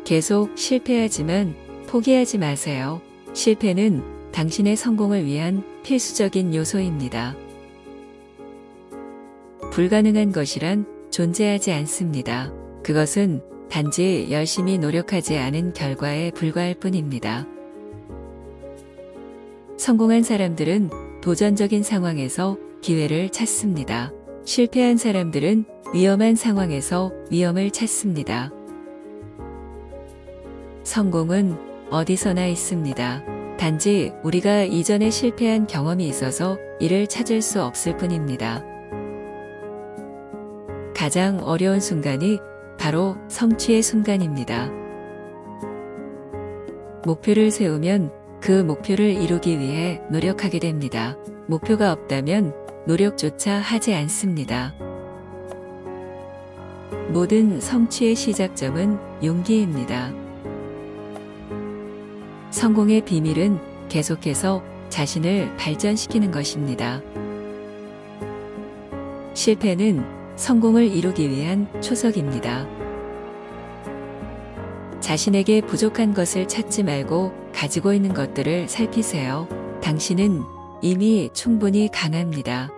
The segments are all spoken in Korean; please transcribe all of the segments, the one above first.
계속 실패하지만 포기하지 마세요. 실패는 당신의 성공을 위한 필수적인 요소입니다. 불가능한 것이란 존재하지 않습니다. 그것은 단지 열심히 노력하지 않은 결과에 불과할 뿐입니다. 성공한 사람들은 도전적인 상황에서 기회를 찾습니다. 실패한 사람들은 위험한 상황에서 위험을 찾습니다. 성공은 어디서나 있습니다. 단지 우리가 이전에 실패한 경험이 있어서 이를 찾을 수 없을 뿐입니다. 가장 어려운 순간이 바로 성취의 순간입니다. 목표를 세우면 그 목표를 이루기 위해 노력하게 됩니다. 목표가 없다면 노력조차 하지 않습니다. 모든 성취의 시작점은 용기입니다. 성공의 비밀은 계속해서 자신을 발전시키는 것입니다. 실패는 성공을 이루기 위한 초석입니다. 자신에게 부족한 것을 찾지 말고 가지고 있는 것들을 살피세요. 당신은 이미 충분히 강합니다.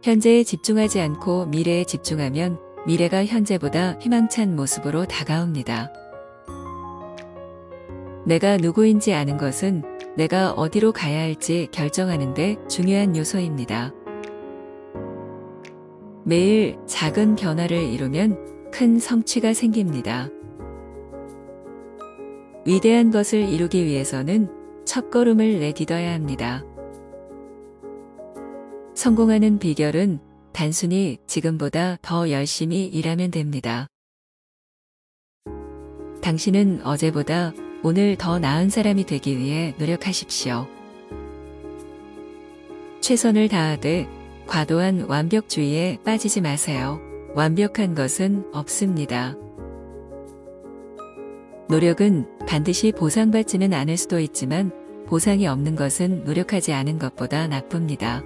현재에 집중하지 않고 미래에 집중하면 미래가 현재보다 희망찬 모습으로 다가옵니다. 내가 누구인지 아는 것은 내가 어디로 가야 할지 결정하는 데 중요한 요소입니다. 매일 작은 변화를 이루면 큰 성취가 생깁니다. 위대한 것을 이루기 위해서는 첫걸음을 내딛어야 합니다. 성공하는 비결은 단순히 지금보다 더 열심히 일하면 됩니다. 당신은 어제보다 오늘 더 나은 사람이 되기 위해 노력하십시오. 최선을 다하되 과도한 완벽주의에 빠지지 마세요. 완벽한 것은 없습니다. 노력은 반드시 보상받지는 않을 수도 있지만 보상이 없는 것은 노력하지 않은 것보다 나쁩니다.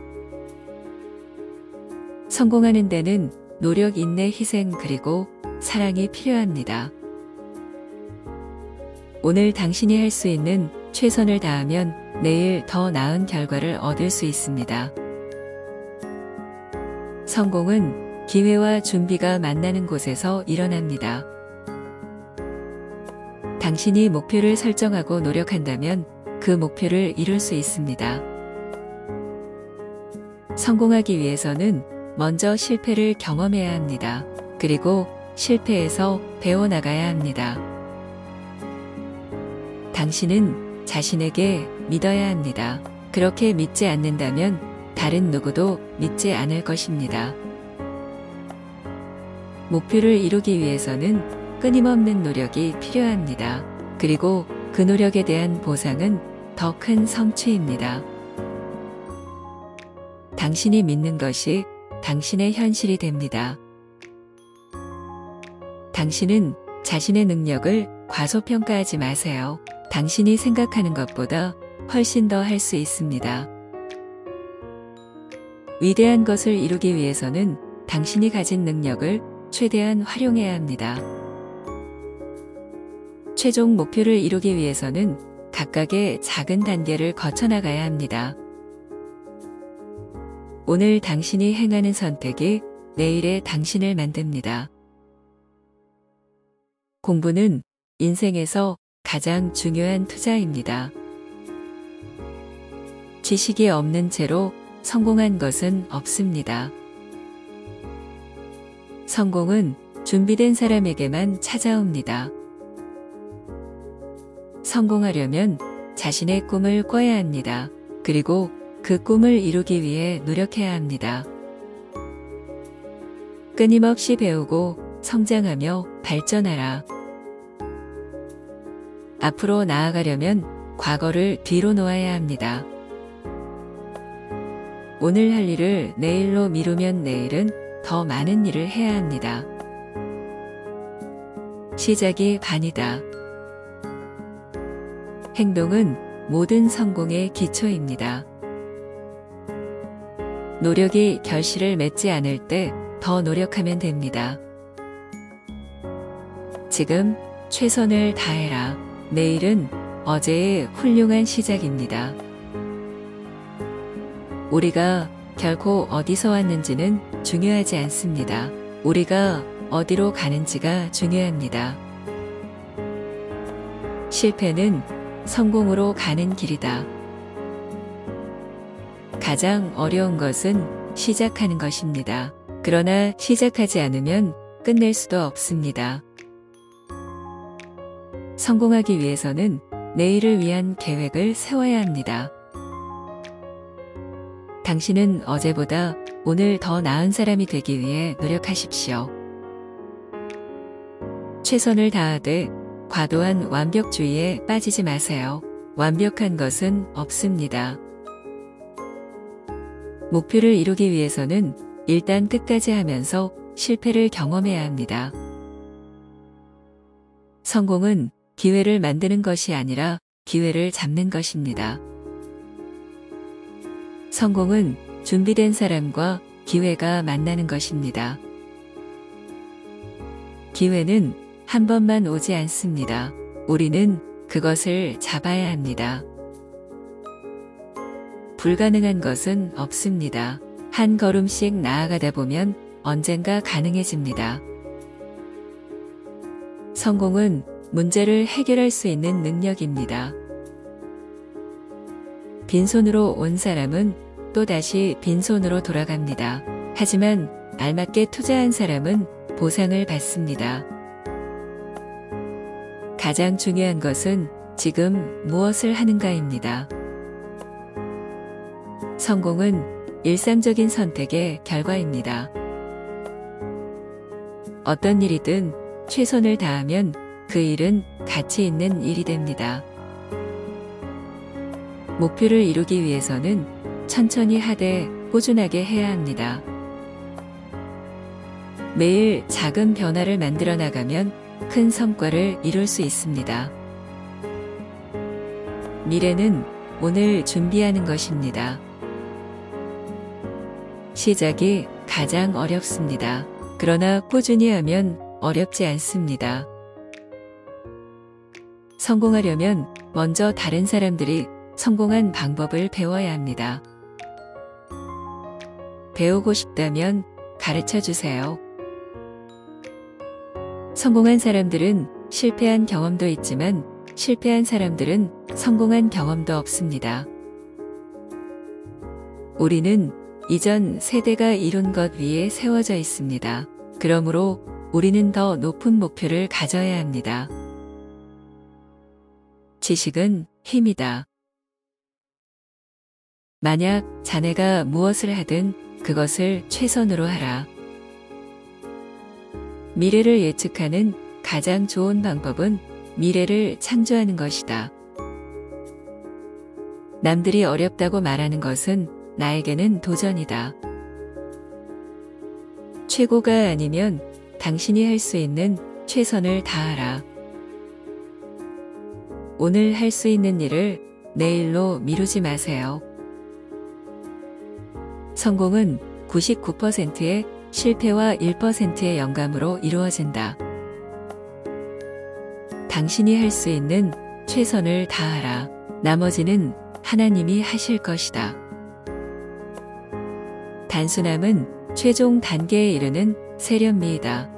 성공하는 데는 노력, 인내, 희생 그리고 사랑이 필요합니다. 오늘 당신이 할 수 있는 최선을 다하면 내일 더 나은 결과를 얻을 수 있습니다. 성공은 기회와 준비가 만나는 곳에서 일어납니다. 당신이 목표를 설정하고 노력한다면 그 목표를 이룰 수 있습니다. 성공하기 위해서는 먼저 실패를 경험해야 합니다. 그리고 실패에서 배워나가야 합니다. 당신은 자신에게 믿어야 합니다. 그렇게 믿지 않는다면 다른 누구도 믿지 않을 것입니다. 목표를 이루기 위해서는 끊임없는 노력이 필요합니다. 그리고 그 노력에 대한 보상은 더 큰 성취입니다. 당신이 믿는 것이 당신의 현실이 됩니다. 당신은 자신의 능력을 과소평가하지 마세요. 당신이 생각하는 것보다 훨씬 더 할 수 있습니다. 위대한 것을 이루기 위해서는 당신이 가진 능력을 최대한 활용해야 합니다. 최종 목표를 이루기 위해서는 각각의 작은 단계를 거쳐나가야 합니다. 오늘 당신이 행하는 선택이 내일의 당신을 만듭니다. 공부는 인생에서 가장 중요한 투자입니다. 지식이 없는 채로 성공한 것은 없습니다. 성공은 준비된 사람에게만 찾아옵니다. 성공하려면 자신의 꿈을 꿔야 합니다. 그리고 그 꿈을 이루기 위해 노력해야 합니다. 끊임없이 배우고 성장하며 발전하라. 앞으로 나아가려면 과거를 뒤로 놓아야 합니다. 오늘 할 일을 내일로 미루면 내일은 더 많은 일을 해야 합니다. 시작이 반이다. 행동은 모든 성공의 기초입니다. 노력이 결실을 맺지 않을 때 더 노력하면 됩니다. 지금 최선을 다해라. 내일은 어제의 훌륭한 시작입니다. 우리가 결코 어디서 왔는지는 중요하지 않습니다. 우리가 어디로 가는지가 중요합니다. 실패는 성공으로 가는 길이다. 가장 어려운 것은 시작하는 것입니다. 그러나 시작하지 않으면 끝낼 수도 없습니다. 성공하기 위해서는 내일을 위한 계획을 세워야 합니다. 당신은 어제보다 오늘 더 나은 사람이 되기 위해 노력하십시오. 최선을 다하되 과도한 완벽주의에 빠지지 마세요. 완벽한 것은 없습니다. 목표를 이루기 위해서는 일단 끝까지 하면서 실패를 경험해야 합니다. 성공은 기회를 만드는 것이 아니라 기회를 잡는 것입니다. 성공은 준비된 사람과 기회가 만나는 것입니다. 기회는 한 번만 오지 않습니다. 우리는 그것을 잡아야 합니다. 불가능한 것은 없습니다. 한 걸음씩 나아가다 보면 언젠가 가능해집니다. 성공은 문제를 해결할 수 있는 능력입니다. 빈손으로 온 사람은 또다시 빈손으로 돌아갑니다. 하지만 알맞게 투자한 사람은 보상을 받습니다. 가장 중요한 것은 지금 무엇을 하는가입니다. 성공은 일상적인 선택의 결과입니다. 어떤 일이든 최선을 다하면 그 일은 가치 있는 일이 됩니다. 목표를 이루기 위해서는 천천히 하되 꾸준하게 해야 합니다. 매일 작은 변화를 만들어 나가면 큰 성과를 이룰 수 있습니다. 미래는 오늘 준비하는 것입니다. 시작이 가장 어렵습니다. 그러나 꾸준히 하면 어렵지 않습니다. 성공하려면 먼저 다른 사람들이 성공한 방법을 배워야 합니다. 배우고 싶다면 가르쳐 주세요. 성공한 사람들은 실패한 경험도 있지만 실패한 사람들은 성공한 경험도 없습니다. 우리는 이전 세대가 이룬 것 위에 세워져 있습니다. 그러므로 우리는 더 높은 목표를 가져야 합니다. 지식은 힘이다. 만약 자네가 무엇을 하든 그것을 최선으로 하라. 미래를 예측하는 가장 좋은 방법은 미래를 창조하는 것이다. 남들이 어렵다고 말하는 것은 나에게는 도전이다. 최고가 아니면 당신이 할 수 있는 최선을 다하라. 오늘 할 수 있는 일을 내일로 미루지 마세요. 성공은 99%의 실패와 1%의 영감으로 이루어진다. 당신이 할 수 있는 최선을 다하라. 나머지는 하나님이 하실 것이다. 단순함은 최종 단계에 이르는 세련미이다.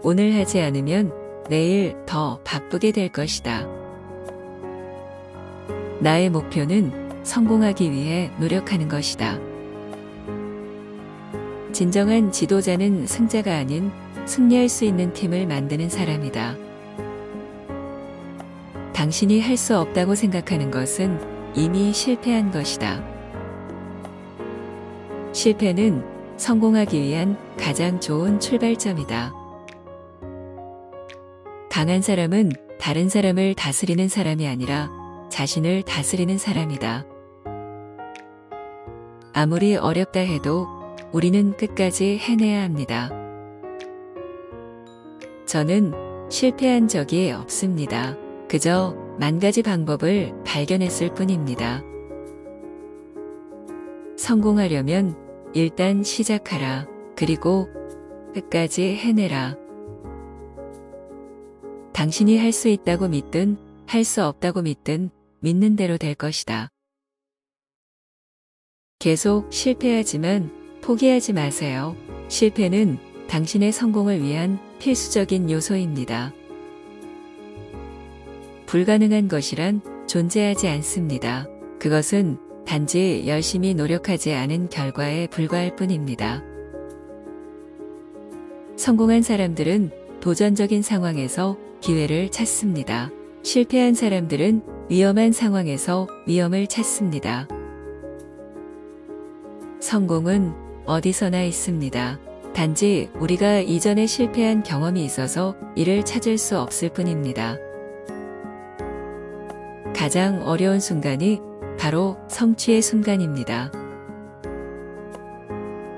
오늘 하지 않으면 내일 더 바쁘게 될 것이다. 나의 목표는 성공하기 위해 노력하는 것이다. 진정한 지도자는 승자가 아닌 승리할 수 있는 팀을 만드는 사람이다. 당신이 할 수 없다고 생각하는 것은 이미 실패한 것이다. 실패는 성공하기 위한 가장 좋은 출발점이다. 강한 사람은 다른 사람을 다스리는 사람이 아니라 자신을 다스리는 사람이다. 아무리 어렵다 해도 우리는 끝까지 해내야 합니다. 저는 실패한 적이 없습니다. 그저 10,000가지 방법을 발견했을 뿐입니다. 성공하려면 일단 시작하라. 그리고 끝까지 해내라. 당신이 할 수 있다고 믿든 할 수 없다고 믿든 믿는 대로 될 것이다. 계속 실패하지만 포기하지 마세요. 실패는 당신의 성공을 위한 필수적인 요소입니다. 불가능한 것이란 존재하지 않습니다. 그것은 단지 열심히 노력하지 않은 결과에 불과할 뿐입니다. 성공한 사람들은 도전적인 상황에서 기회를 찾습니다. 실패한 사람들은 위험한 상황에서 위험을 찾습니다. 성공은 어디서나 있습니다. 단지 우리가 이전에 실패한 경험이 있어서 이를 찾을 수 없을 뿐입니다. 가장 어려운 순간이 바로 성취의 순간입니다.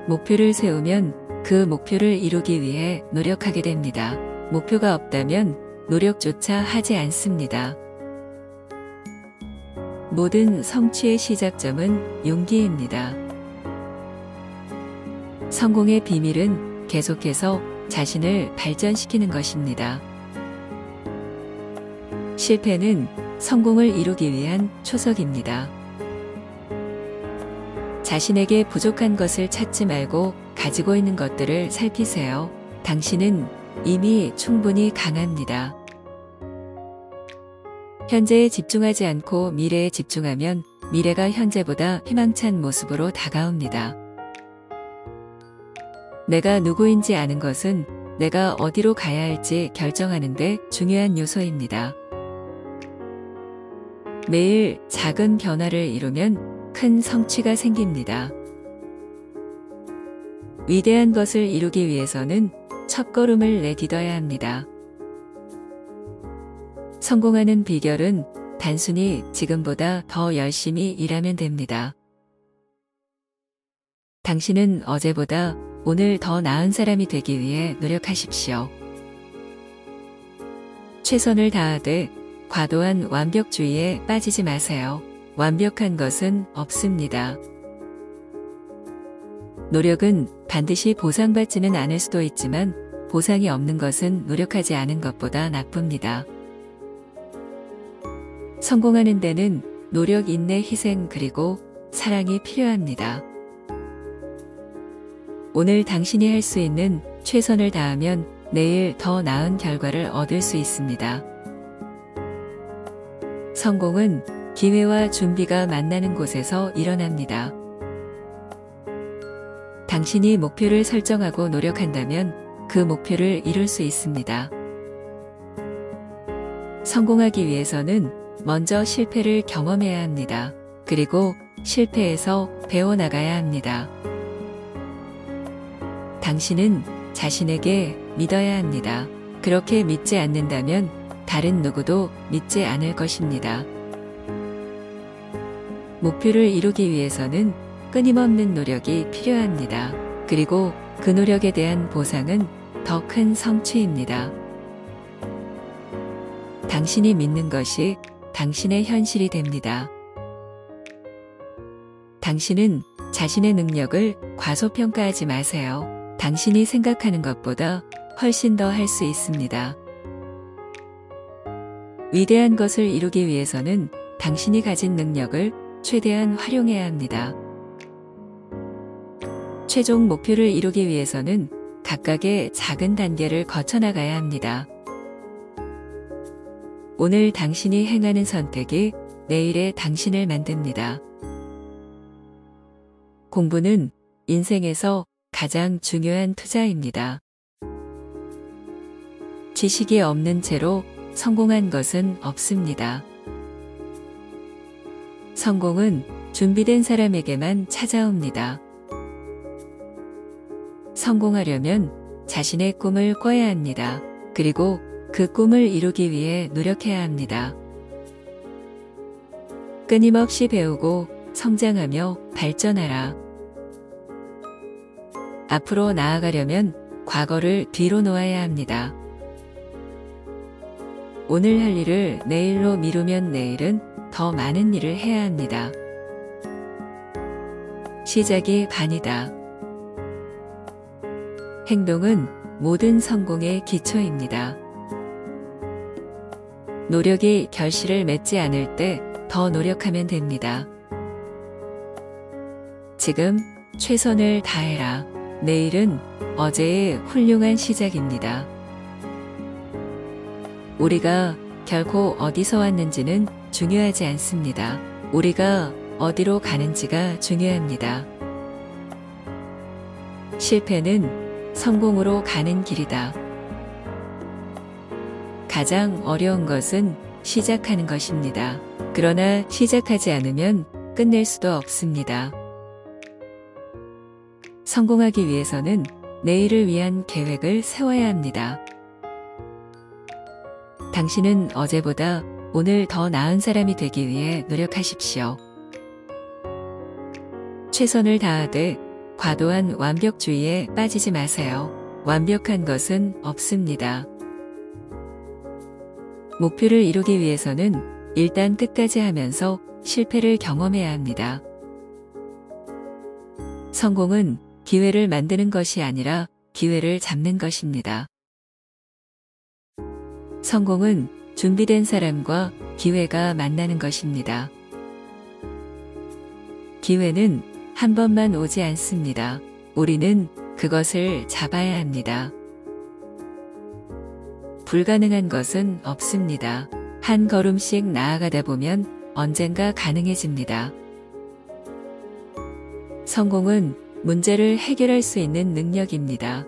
목표를 세우면 그 목표를 이루기 위해 노력하게 됩니다. 목표가 없다면 노력조차 하지 않습니다. 모든 성취의 시작점은 용기입니다. 성공의 비밀은 계속해서 자신을 발전시키는 것입니다. 실패는 성공을 이루기 위한 초석입니다. 자신에게 부족한 것을 찾지 말고 가지고 있는 것들을 살피세요. 당신은 이미 충분히 강합니다. 현재에 집중하지 않고 미래에 집중하면 미래가 현재보다 희망찬 모습으로 다가옵니다. 내가 누구인지 아는 것은 내가 어디로 가야 할지 결정하는 데 중요한 요소입니다. 매일 작은 변화를 이루면 큰 성취가 생깁니다. 위대한 것을 이루기 위해서는 첫걸음을 내딛어야 합니다. 성공하는 비결은 단순히 지금보다 더 열심히 일하면 됩니다. 당신은 어제보다 오늘 더 나은 사람이 되기 위해 노력하십시오. 최선을 다하되 과도한 완벽주의에 빠지지 마세요. 완벽한 것은 없습니다. 노력은 반드시 보상받지는 않을 수도 있지만 보상이 없는 것은 노력하지 않은 것보다 나쁩니다. 성공하는 데는 노력, 인내, 희생 그리고 사랑이 필요합니다. 오늘 당신이 할 수 있는 최선을 다하면 내일 더 나은 결과를 얻을 수 있습니다. 성공은 기회와 준비가 만나는 곳에서 일어납니다. 당신이 목표를 설정하고 노력한다면 그 목표를 이룰 수 있습니다. 성공하기 위해서는 먼저 실패를 경험해야 합니다. 그리고 실패에서 배워나가야 합니다. 당신은 자신에게 믿어야 합니다. 그렇게 믿지 않는다면 다른 누구도 믿지 않을 것입니다. 목표를 이루기 위해서는 끊임없는 노력이 필요합니다. 그리고 그 노력에 대한 보상은 더 큰 성취입니다. 당신이 믿는 것이 당신의 현실이 됩니다. 당신은 자신의 능력을 과소평가하지 마세요. 당신이 생각하는 것보다 훨씬 더 할 수 있습니다. 위대한 것을 이루기 위해서는 당신이 가진 능력을 최대한 활용해야 합니다. 최종 목표를 이루기 위해서는 각각의 작은 단계를 거쳐나가야 합니다. 오늘 당신이 행하는 선택이 내일의 당신을 만듭니다. 공부는 인생에서 가장 중요한 투자입니다. 지식이 없는 채로 성공한 것은 없습니다. 성공은 준비된 사람에게만 찾아옵니다. 성공하려면 자신의 꿈을 꿔야 합니다. 그리고 그 꿈을 이루기 위해 노력해야 합니다. 끊임없이 배우고 성장하며 발전하라. 앞으로 나아가려면 과거를 뒤로 놓아야 합니다. 오늘 할 일을 내일로 미루면 내일은 더 많은 일을 해야 합니다. 시작이 반이다. 행동은 모든 성공의 기초입니다. 노력이 결실을 맺지 않을 때 더 노력하면 됩니다. 지금 최선을 다해라. 내일은 어제의 훌륭한 시작입니다. 우리가 결코 어디서 왔는지는 중요하지 않습니다. 우리가 어디로 가는지가 중요합니다. 실패는 성공으로 가는 길이다. 가장 어려운 것은 시작하는 것입니다. 그러나 시작하지 않으면 끝낼 수도 없습니다. 성공하기 위해서는 내일을 위한 계획을 세워야 합니다. 당신은 어제보다 오늘 더 나은 사람이 되기 위해 노력하십시오. 최선을 다하되 과도한 완벽주의에 빠지지 마세요. 완벽한 것은 없습니다. 목표를 이루기 위해서는 일단 끝까지 하면서 실패를 경험해야 합니다. 성공은 기회를 만드는 것이 아니라 기회를 잡는 것입니다. 성공은 준비된 사람과 기회가 만나는 것입니다. 기회는 한 번만 오지 않습니다. 우리는 그것을 잡아야 합니다. 불가능한 것은 없습니다. 한 걸음씩 나아가다 보면 언젠가 가능해집니다. 성공은 문제를 해결할 수 있는 능력입니다.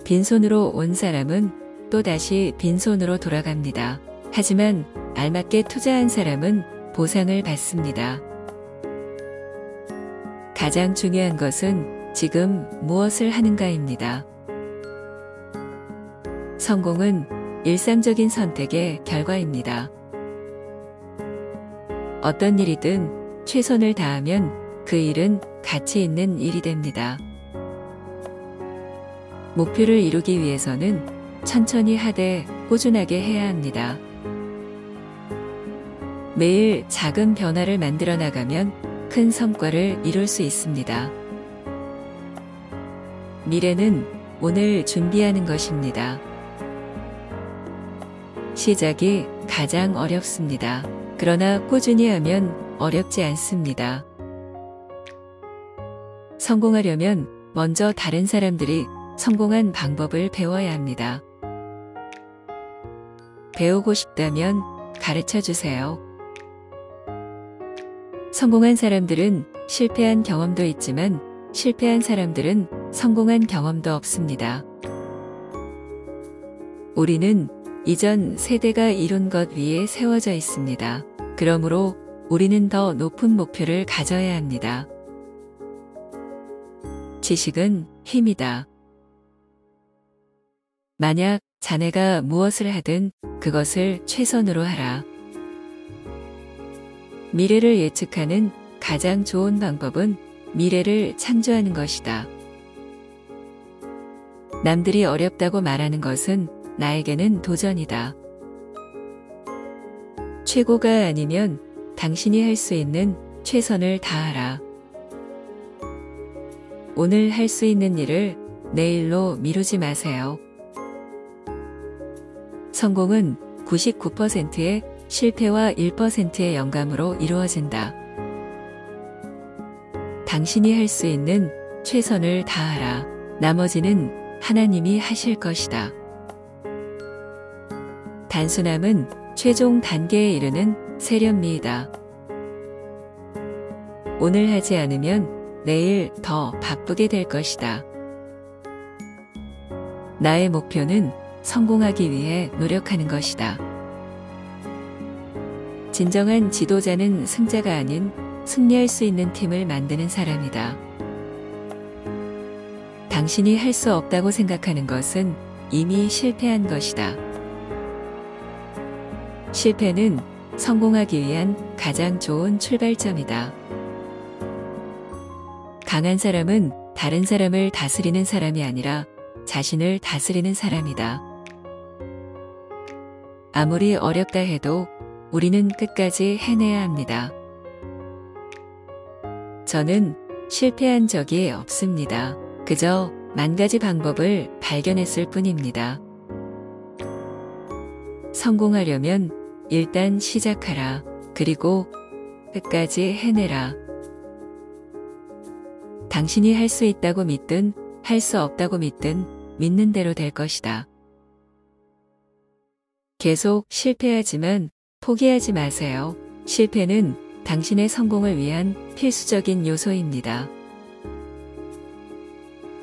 빈손으로 온 사람은 또다시 빈손으로 돌아갑니다. 하지만 알맞게 투자한 사람은 보상을 받습니다. 가장 중요한 것은 지금 무엇을 하는가입니다. 성공은 일상적인 선택의 결과입니다. 어떤 일이든 최선을 다하면 그 일은 가치 있는 일이 됩니다. 목표를 이루기 위해서는 천천히 하되 꾸준하게 해야 합니다. 매일 작은 변화를 만들어 나가면 큰 성과를 이룰 수 있습니다. 미래는 오늘 준비하는 것입니다. 시작이 가장 어렵습니다. 그러나 꾸준히 하면 어렵지 않습니다. 성공하려면 먼저 다른 사람들이 성공한 방법을 배워야 합니다. 배우고 싶다면 가르쳐 주세요. 성공한 사람들은 실패한 경험도 있지만 실패한 사람들은 성공한 경험도 없습니다. 우리는 이전 세대가 이룬 것 위에 세워져 있습니다. 그러므로 우리는 더 높은 목표를 가져야 합니다. 지식은 힘이다. 만약 자네가 무엇을 하든 그것을 최선으로 하라. 미래를 예측하는 가장 좋은 방법은 미래를 창조하는 것이다. 남들이 어렵다고 말하는 것은 나에게는 도전이다. 최고가 아니면 당신이 할 수 있는 최선을 다하라. 오늘 할 수 있는 일을 내일로 미루지 마세요. 성공은 99%의 실패와 1%의 영감으로 이루어진다. 당신이 할 수 있는 최선을 다하라. 나머지는 하나님이 하실 것이다. 단순함은 최종 단계에 이르는 세련미이다. 오늘 하지 않으면 내일 더 바쁘게 될 것이다. 나의 목표는 성공하기 위해 노력하는 것이다. 진정한 지도자는 승자가 아닌 승리할 수 있는 팀을 만드는 사람이다. 당신이 할 수 없다고 생각하는 것은 이미 실패한 것이다. 실패는 성공하기 위한 가장 좋은 출발점이다. 강한 사람은 다른 사람을 다스리는 사람이 아니라 자신을 다스리는 사람이다. 아무리 어렵다 해도 우리는 끝까지 해내야 합니다. 저는 실패한 적이 없습니다. 그저 10,000가지 방법을 발견했을 뿐입니다. 성공하려면 일단 시작하라. 그리고 끝까지 해내라. 당신이 할 수 있다고 믿든 할 수 없다고 믿든 믿는 대로 될 것이다. 계속 실패하지만 포기하지 마세요. 실패는 당신의 성공을 위한 필수적인 요소입니다.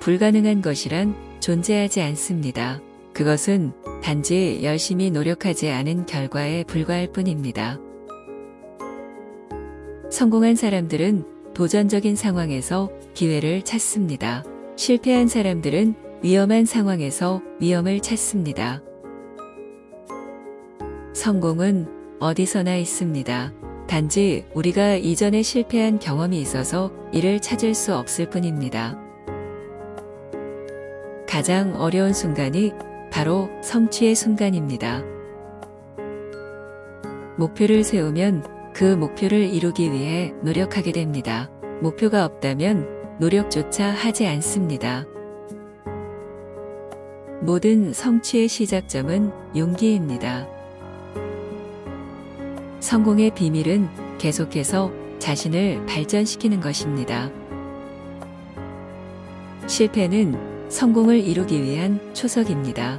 불가능한 것이란 존재하지 않습니다. 그것은 단지 열심히 노력하지 않은 결과에 불과할 뿐입니다. 성공한 사람들은 도전적인 상황에서 기회를 찾습니다. 실패한 사람들은 위험한 상황에서 위험을 찾습니다. 성공은 어디서나 있습니다. 단지 우리가 이전에 실패한 경험이 있어서 이를 찾을 수 없을 뿐입니다. 가장 어려운 순간이 바로 성취의 순간입니다. 목표를 세우면 그 목표를 이루기 위해 노력하게 됩니다. 목표가 없다면 노력조차 하지 않습니다. 모든 성취의 시작점은 용기입니다. 성공의 비밀은 계속해서 자신을 발전시키는 것입니다. 실패는 성공을 이루기 위한 초석입니다.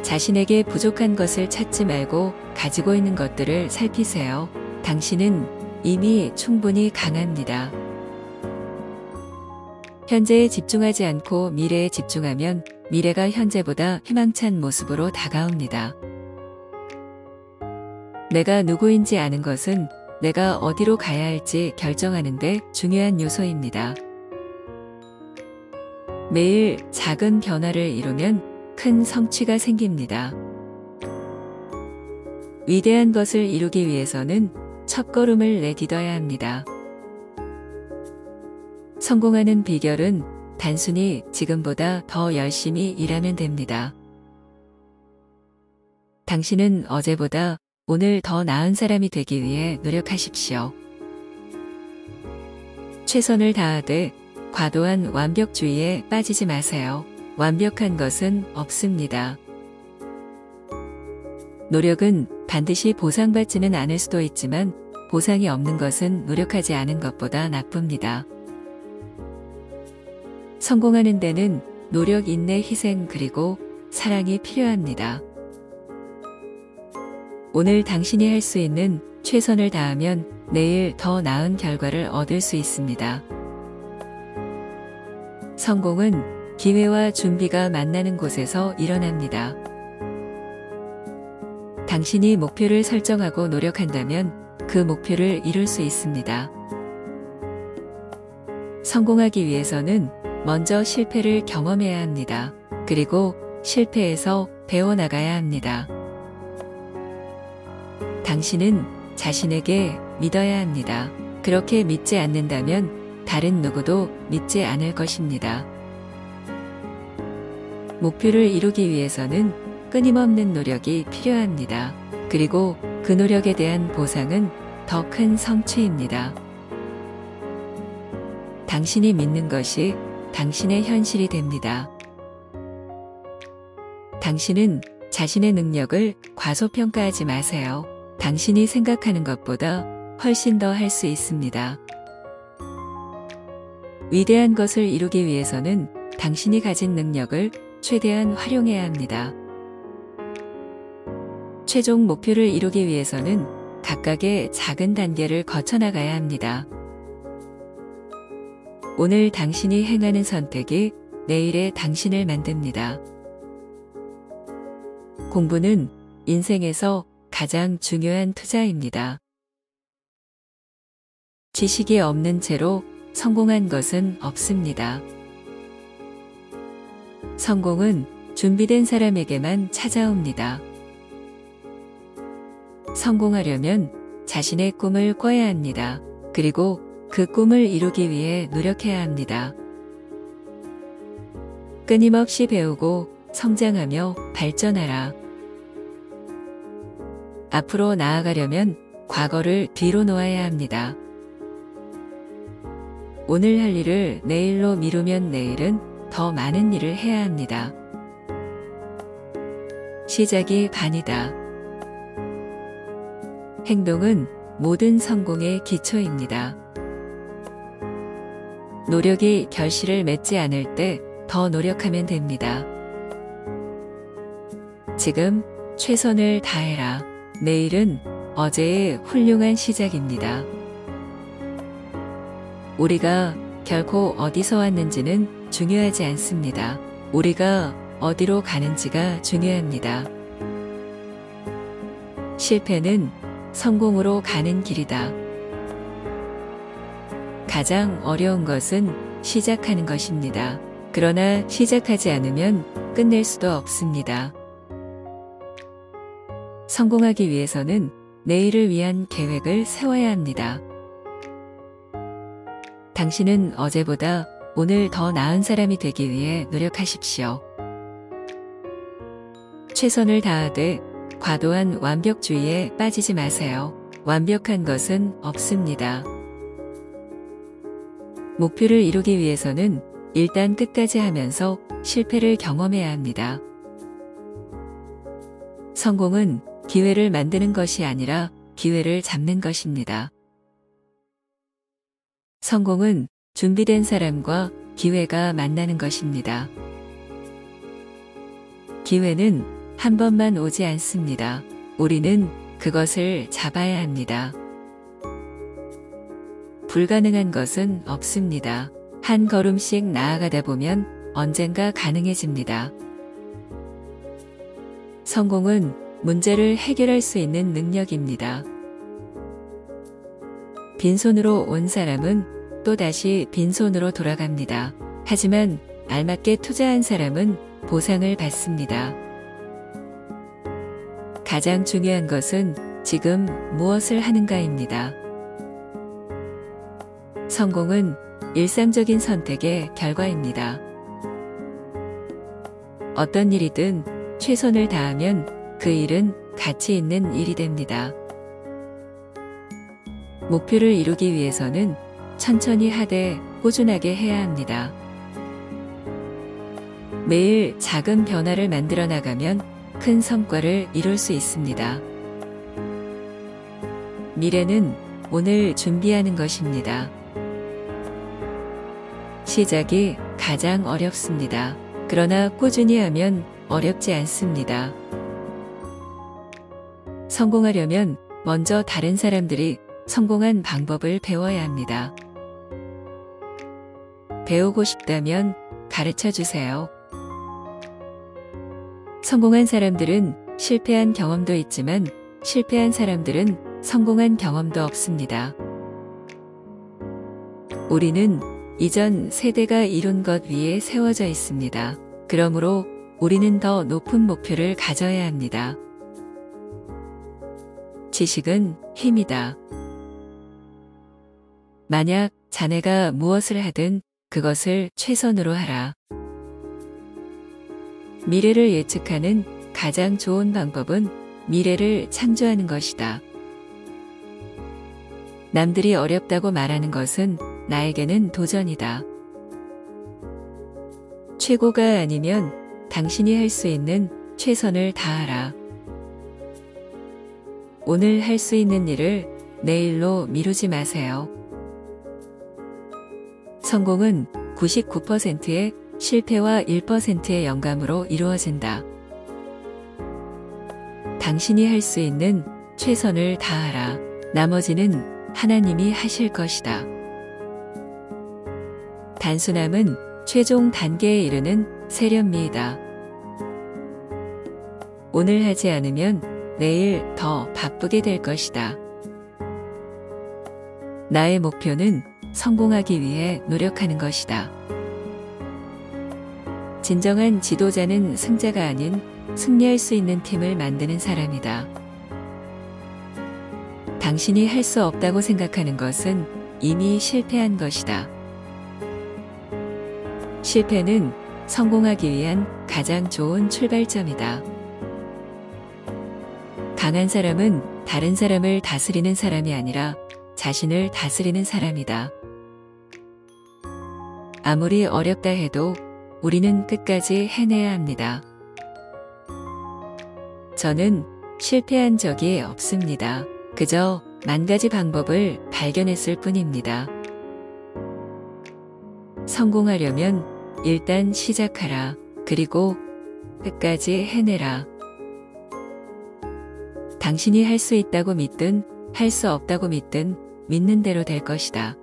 자신에게 부족한 것을 찾지 말고 가지고 있는 것들을 살피세요. 당신은 이미 충분히 강합니다. 현재에 집중하지 않고 미래에 집중하면 미래가 현재보다 희망찬 모습으로 다가옵니다. 내가 누구인지 아는 것은 내가 어디로 가야 할지 결정하는 데 중요한 요소입니다. 매일 작은 변화를 이루면 큰 성취가 생깁니다. 위대한 것을 이루기 위해서는 첫걸음을 내딛어야 합니다. 성공하는 비결은 단순히 지금보다 더 열심히 일하면 됩니다. 당신은 어제보다 오늘 더 나은 사람이 되기 위해 노력하십시오. 최선을 다하되 과도한 완벽주의에 빠지지 마세요. 완벽한 것은 없습니다. 노력은 반드시 보상받지는 않을 수도 있지만 보상이 없는 것은 노력하지 않은 것보다 나쁩니다. 성공하는 데는 노력, 인내, 희생 그리고 사랑이 필요합니다. 오늘 당신이 할 수 있는 최선을 다하면 내일 더 나은 결과를 얻을 수 있습니다. 성공은 기회와 준비가 만나는 곳에서 일어납니다. 당신이 목표를 설정하고 노력한다면 그 목표를 이룰 수 있습니다. 성공하기 위해서는 먼저 실패를 경험해야 합니다. 그리고 실패에서 배워나가야 합니다. 당신은 자신에게 믿어야 합니다. 그렇게 믿지 않는다면 다른 누구도 믿지 않을 것입니다. 목표를 이루기 위해서는 끊임없는 노력이 필요합니다. 그리고 그 노력에 대한 보상은 더 큰 성취입니다. 당신이 믿는 것이 당신의 현실이 됩니다. 당신은 자신의 능력을 과소평가하지 마세요. 당신이 생각하는 것보다 훨씬 더 할 수 있습니다. 위대한 것을 이루기 위해서는 당신이 가진 능력을 최대한 활용해야 합니다. 최종 목표를 이루기 위해서는 각각의 작은 단계를 거쳐나가야 합니다. 오늘 당신이 행하는 선택이 내일의 당신을 만듭니다. 공부는 인생에서 가장 중요한 투자입니다. 지식이 없는 채로 성공한 것은 없습니다. 성공은 준비된 사람에게만 찾아옵니다. 성공하려면 자신의 꿈을 꿔야 합니다. 그리고 그 꿈을 이루기 위해 노력해야 합니다. 끊임없이 배우고 성장하며 발전하라. 앞으로 나아가려면 과거를 뒤로 놓아야 합니다. 오늘 할 일을 내일로 미루면 내일은 더 많은 일을 해야 합니다. 시작이 반이다. 행동은 모든 성공의 기초입니다. 노력이 결실을 맺지 않을 때 더 노력하면 됩니다. 지금 최선을 다해라. 내일은 어제의 훌륭한 시작입니다. 우리가 결코 어디서 왔는지는 중요하지 않습니다. 우리가 어디로 가는지가 중요합니다. 실패는 성공으로 가는 길이다. 가장 어려운 것은 시작하는 것입니다. 그러나 시작하지 않으면 끝낼 수도 없습니다. 성공하기 위해서는 내일을 위한 계획을 세워야 합니다. 당신은 어제보다 오늘 더 나은 사람이 되기 위해 노력하십시오. 최선을 다하되 과도한 완벽주의에 빠지지 마세요. 완벽한 것은 없습니다. 목표를 이루기 위해서는 일단 끝까지 하면서 실패를 경험해야 합니다. 성공은 기회를 만드는 것이 아니라 기회를 잡는 것입니다. 성공은 준비된 사람과 기회가 만나는 것입니다. 기회는 한 번만 오지 않습니다. 우리는 그것을 잡아야 합니다. 불가능한 것은 없습니다. 한 걸음씩 나아가다 보면 언젠가 가능해집니다. 성공은 문제를 해결할 수 있는 능력입니다. 빈손으로 온 사람은 또다시 빈손으로 돌아갑니다. 하지만 알맞게 투자한 사람은 보상을 받습니다. 가장 중요한 것은 지금 무엇을 하는가입니다. 성공은 일상적인 선택의 결과입니다. 어떤 일이든 최선을 다하면 그 일은 가치 있는 일이 됩니다. 목표를 이루기 위해서는 천천히 하되 꾸준하게 해야 합니다. 매일 작은 변화를 만들어 나가면 큰 성과를 이룰 수 있습니다. 미래는 오늘 준비하는 것입니다. 시작이 가장 어렵습니다. 그러나 꾸준히 하면 어렵지 않습니다. 성공하려면 먼저 다른 사람들이 성공한 방법을 배워야 합니다. 배우고 싶다면 가르쳐 주세요. 성공한 사람들은 실패한 경험도 있지만 실패한 사람들은 성공한 경험도 없습니다. 우리는 이전 세대가 이룬 것 위에 세워져 있습니다. 그러므로 우리는 더 높은 목표를 가져야 합니다. 지식은 힘이다. 만약 자네가 무엇을 하든 그것을 최선으로 하라. 미래를 예측하는 가장 좋은 방법은 미래를 창조하는 것이다. 남들이 어렵다고 말하는 것은 나에게는 도전이다. 최고가 아니면 당신이 할 수 있는 최선을 다하라. 오늘 할 수 있는 일을 내일로 미루지 마세요. 성공은 99%의 실패와 1%의 영감으로 이루어진다. 당신이 할 수 있는 최선을 다하라. 나머지는 하나님이 하실 것이다. 단순함은 최종 단계에 이르는 세련미이다. 오늘 하지 않으면 내일 더 바쁘게 될 것이다. 나의 목표는 성공하기 위해 노력하는 것이다. 진정한 지도자는 승자가 아닌 승리할 수 있는 팀을 만드는 사람이다. 당신이 할 수 없다고 생각하는 것은 이미 실패한 것이다. 실패는 성공하기 위한 가장 좋은 출발점이다. 강한 사람은 다른 사람을 다스리는 사람이 아니라 자신을 다스리는 사람이다. 아무리 어렵다 해도 우리는 끝까지 해내야 합니다. 저는 실패한 적이 없습니다. 그저 10,000가지 방법을 발견했을 뿐입니다. 성공하려면 일단 시작하라. 그리고 끝까지 해내라. 당신이 할 수 있다고 믿든 할 수 없다고 믿든 믿는 대로 될 것이다.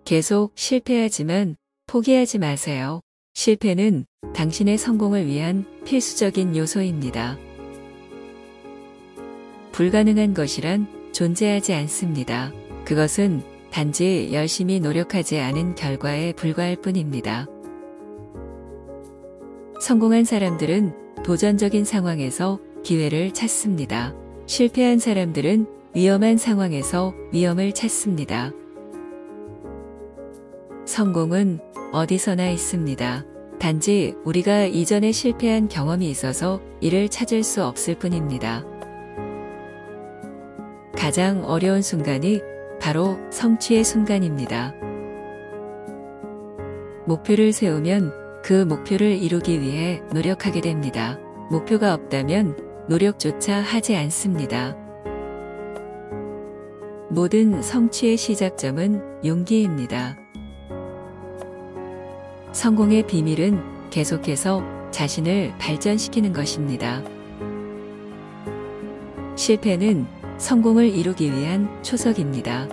계속 실패하지만 포기하지 마세요. 실패는 당신의 성공을 위한 필수적인 요소입니다. 불가능한 것이란 존재하지 않습니다. 그것은 단지 열심히 노력하지 않은 결과에 불과할 뿐입니다. 성공한 사람들은 도전적인 상황에서 기회를 찾습니다. 실패한 사람들은 위험한 상황에서 위험을 찾습니다. 성공은 어디서나 있습니다. 단지 우리가 이전에 실패한 경험이 있어서 이를 찾을 수 없을 뿐입니다. 가장 어려운 순간이 바로 성취의 순간입니다. 목표를 세우면 그 목표를 이루기 위해 노력하게 됩니다. 목표가 없다면 노력조차 하지 않습니다. 모든 성취의 시작점은 용기입니다. 성공의 비밀은 계속해서 자신을 발전시키는 것입니다. 실패는 성공을 이루기 위한 초석입니다.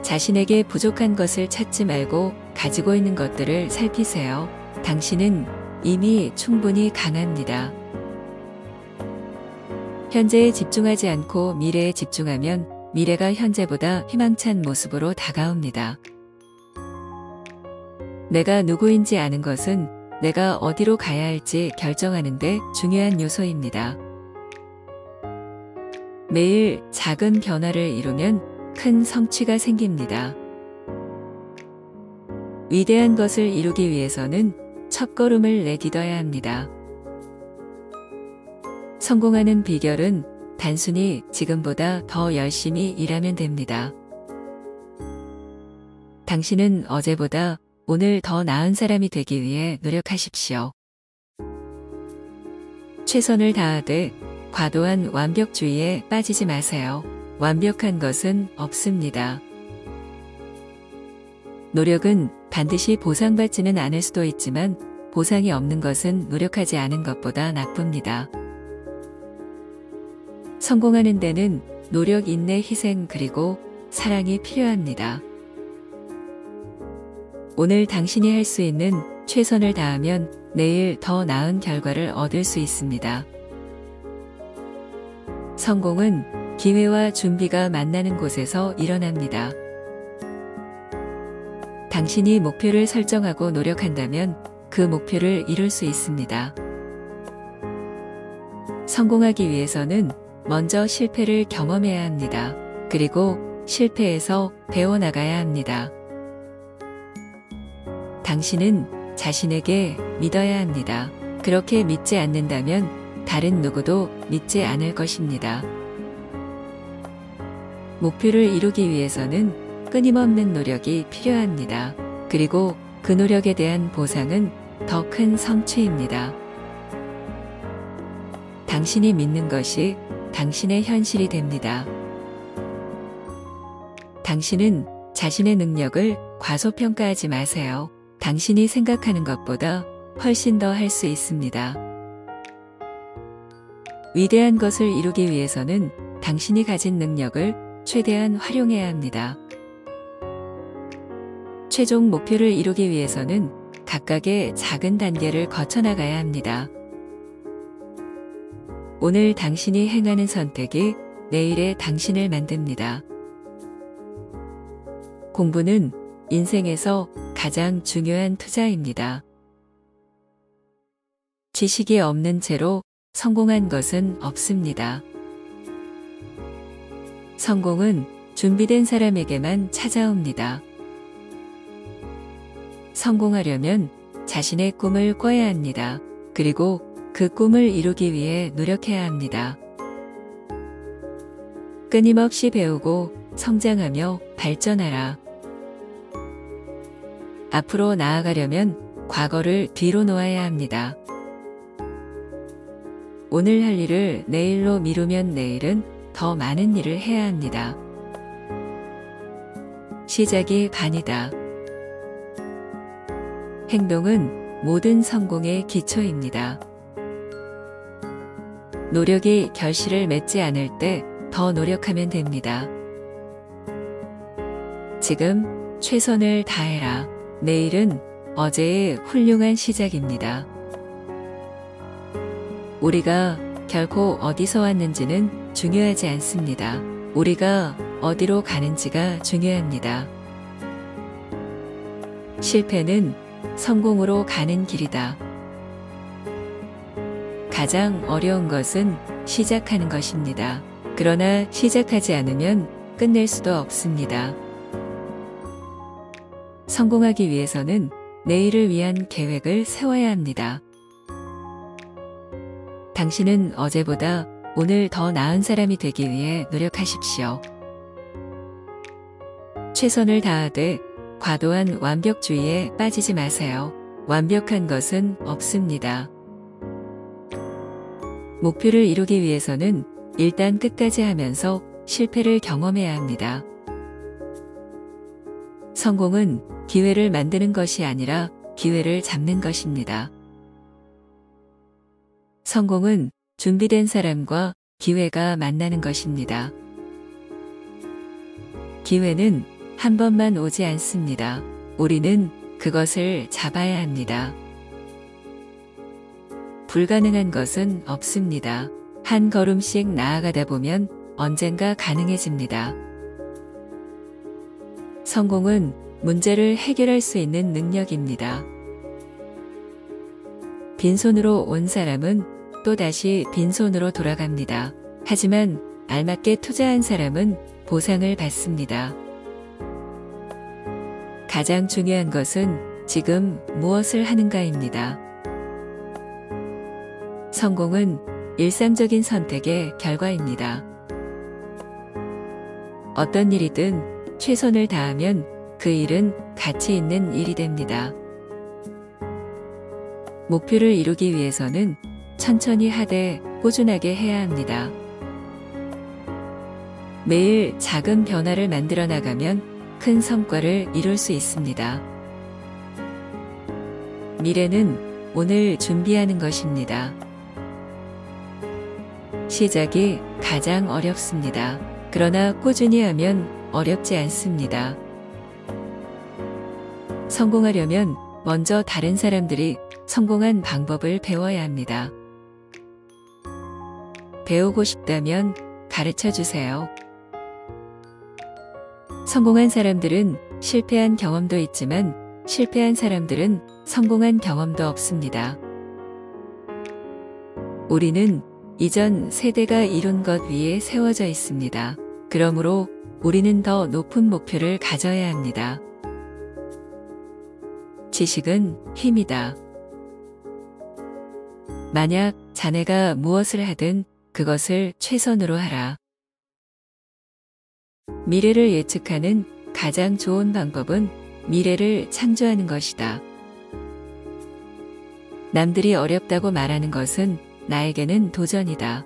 자신에게 부족한 것을 찾지 말고 가지고 있는 것들을 살피세요. 당신은 이미 충분히 강합니다. 현재에 집중하지 않고 미래에 집중하면 미래가 현재보다 희망찬 모습으로 다가옵니다. 내가 누구인지 아는 것은 내가 어디로 가야 할지 결정하는 데 중요한 요소입니다. 매일 작은 변화를 이루면 큰 성취가 생깁니다. 위대한 것을 이루기 위해서는 첫걸음을 내딛어야 합니다. 성공하는 비결은 단순히 지금보다 더 열심히 일하면 됩니다. 당신은 어제보다 오늘 더 나은 사람이 되기 위해 노력하십시오. 최선을 다하되 과도한 완벽주의에 빠지지 마세요. 완벽한 것은 없습니다. 노력은 반드시 보상받지는 않을 수도 있지만 보상이 없는 것은 노력하지 않은 것보다 나쁩니다. 성공하는 데는 노력, 인내, 희생 그리고 사랑이 필요합니다. 오늘 당신이 할 수 있는 최선을 다하면 내일 더 나은 결과를 얻을 수 있습니다. 성공은 기회와 준비가 만나는 곳에서 일어납니다. 당신이 목표를 설정하고 노력한다면 그 목표를 이룰 수 있습니다. 성공하기 위해서는 먼저 실패를 경험해야 합니다. 그리고 실패에서 배워나가야 합니다. 당신은 자신에게 믿어야 합니다. 그렇게 믿지 않는다면 다른 누구도 믿지 않을 것입니다. 목표를 이루기 위해서는 끊임없는 노력이 필요합니다. 그리고 그 노력에 대한 보상은 더 큰 성취입니다. 당신이 믿는 것이 당신의 현실이 됩니다. 당신은 자신의 능력을 과소평가하지 마세요. 당신이 생각하는 것보다 훨씬 더 할 수 있습니다. 위대한 것을 이루기 위해서는 당신이 가진 능력을 최대한 활용해야 합니다. 최종 목표를 이루기 위해서는 각각의 작은 단계를 거쳐나가야 합니다. 오늘 당신이 행하는 선택이 내일의 당신을 만듭니다. 공부는 인생에서 가장 중요한 투자입니다. 지식이 없는 채로 성공한 것은 없습니다. 성공은 준비된 사람에게만 찾아옵니다. 성공하려면 자신의 꿈을 꿔야 합니다. 그리고 그 꿈을 이루기 위해 노력해야 합니다. 끊임없이 배우고 성장하며 발전하라. 앞으로 나아가려면 과거를 뒤로 놓아야 합니다. 오늘 할 일을 내일로 미루면 내일은 더 많은 일을 해야 합니다. 시작이 반이다. 행동은 모든 성공의 기초입니다. 노력이 결실을 맺지 않을 때 더 노력하면 됩니다. 지금 최선을 다해라. 내일은 어제의 훌륭한 시작입니다. 우리가 결코 어디서 왔는지는 중요하지 않습니다. 우리가 어디로 가는지가 중요합니다. 실패는 성공으로 가는 길이다. 가장 어려운 것은 시작하는 것입니다. 그러나 시작하지 않으면 끝낼 수도 없습니다. 성공하기 위해서는 내일을 위한 계획을 세워야 합니다. 당신은 어제보다 오늘 더 나은 사람이 되기 위해 노력하십시오. 최선을 다하되 과도한 완벽주의에 빠지지 마세요. 완벽한 것은 없습니다. 목표를 이루기 위해서는 일단 끝까지 하면서 실패를 경험해야 합니다. 성공은 기회를 만드는 것이 아니라 기회를 잡는 것입니다. 성공은 준비된 사람과 기회가 만나는 것입니다. 기회는 한 번만 오지 않습니다. 우리는 그것을 잡아야 합니다. 불가능한 것은 없습니다. 한 걸음씩 나아가다 보면 언젠가 가능해집니다. 성공은 문제를 해결할 수 있는 능력입니다. 빈손으로 온 사람은 또다시 빈손으로 돌아갑니다. 하지만 알맞게 투자한 사람은 보상을 받습니다. 가장 중요한 것은 지금 무엇을 하는가입니다. 성공은 일상적인 선택의 결과입니다. 어떤 일이든 최선을 다하면 그 일은 가치 있는 일이 됩니다. 목표를 이루기 위해서는 천천히 하되 꾸준하게 해야 합니다. 매일 작은 변화를 만들어 나가면 큰 성과를 이룰 수 있습니다. 미래는 오늘 준비하는 것입니다. 시작이 가장 어렵습니다. 그러나 꾸준히 하면 어렵지 않습니다. 성공하려면 먼저 다른 사람들이 성공한 방법을 배워야 합니다. 배우고 싶다면 가르쳐 주세요. 성공한 사람들은 실패한 경험도 있지만 실패한 사람들은 성공한 경험도 없습니다. 우리는 이전 세대가 이룬 것 위에 세워져 있습니다. 그러므로 우리는 더 높은 목표를 가져야 합니다. 지식은 힘이다. 만약 자네가 무엇을 하든 그것을 최선으로 하라. 미래를 예측하는 가장 좋은 방법은 미래를 창조하는 것이다. 남들이 어렵다고 말하는 것은 나에게는 도전이다.